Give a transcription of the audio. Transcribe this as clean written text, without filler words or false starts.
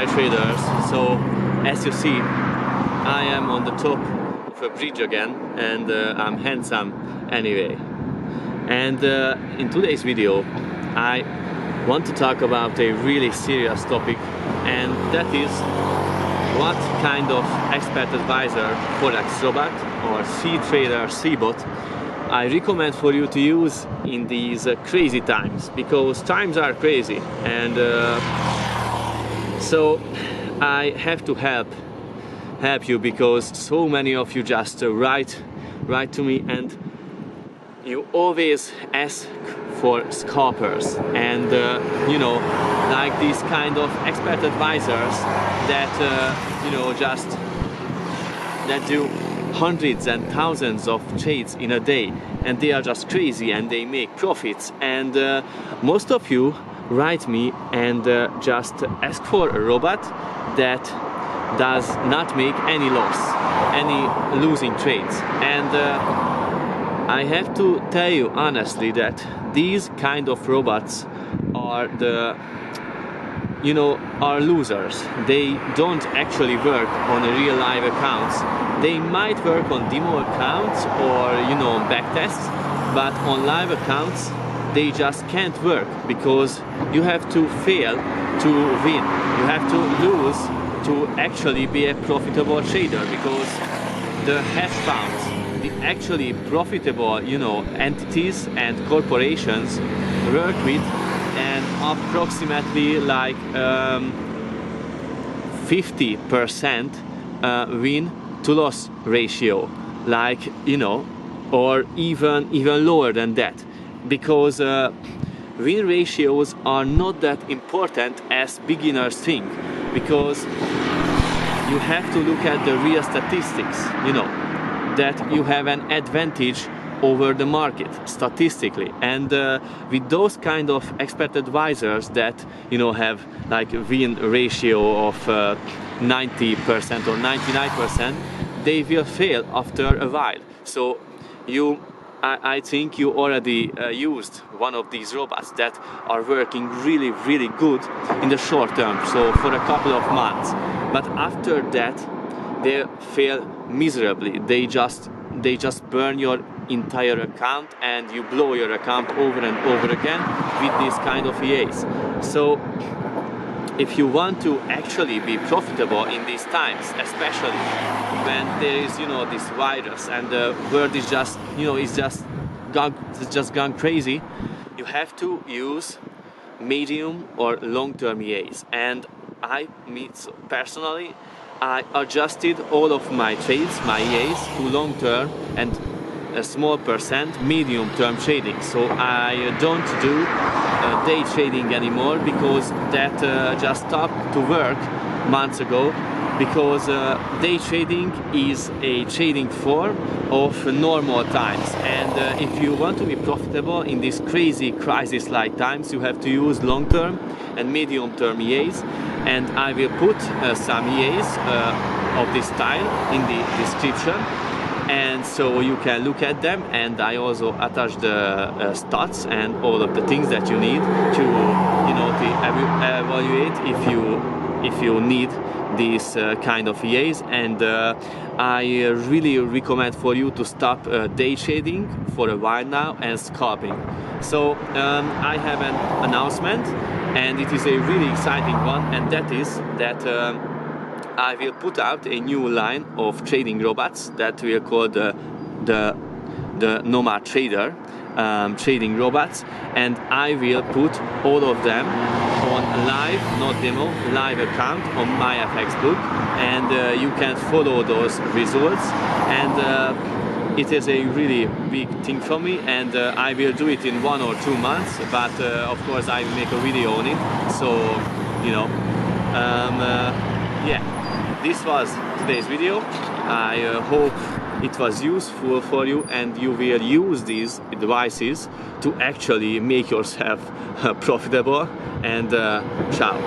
Hi traders. So as you see, I am on the top of a bridge again, and I'm handsome anyway. And in today's video I want to talk about a really serious topic, and that is what kind of expert advisor, forex robot or trader Cbot I recommend for you to use in these crazy times, because times are crazy. And so I have to help you, because so many of you just write to me and you always ask for scalpers, and you know, like these kind of expert advisors that you know, just that do hundreds and thousands of trades in a day, and they are just crazy and they make profits. And most of you write me and just ask for a robot that does not make any loss, any losing trades. And I have to tell you honestly that these kind of robots are are losers. They don't actually work on real live accounts. They might work on demo accounts or backtests, but on live accounts they just can't work, because you have to fail to win. You have to lose to actually be a profitable trader, because the hedge funds, the actually profitable entities and corporations, work with an approximately like 50% win to loss ratio, like or even lower than that, because win ratios are not that important as beginners think, because you have to look at the real statistics, that you have an advantage over the market statistically. And with those kind of expert advisors that have like a win ratio of 90% or 99%, they will fail after a while. So I think you already used one of these robots that are working really good in the short term, so for a couple of months, but after that they fail miserably. They just burn your entire account, and you blow your account over and over again with these kind of EAs. So if you want to actually be profitable in these times, especially when there is this virus and the world is just gone crazy, you have to use medium or long-term EAs. And personally, I adjusted all of my trades, my EAs, to long-term and a small percent medium-term trading. So I don't do day trading anymore, because that just stopped to work months ago, because day trading is a trading form of normal times. And if you want to be profitable in these crazy crisis-like times, you have to use long-term and medium-term EAs. And I will put some EAs of this style in the description, and so you can look at them. And I also attach the stats and all of the things that you need to to evaluate if you need these kind of EAs. And I really recommend for you to stop day trading for a while now and scalping. So I have an announcement, and it is a really exciting one, and that is that I will put out a new line of trading robots that we will call the Nomad Trader trading robots, and I will put all of them on live, not demo, live account on my FX book, and you can follow those results. And it is a really big thing for me, and I will do it in 1 or 2 months, but of course I will make a video on it. So yeah, this was today's video. I hope it was useful for you, and you will use these advices to actually make yourself profitable. And ciao.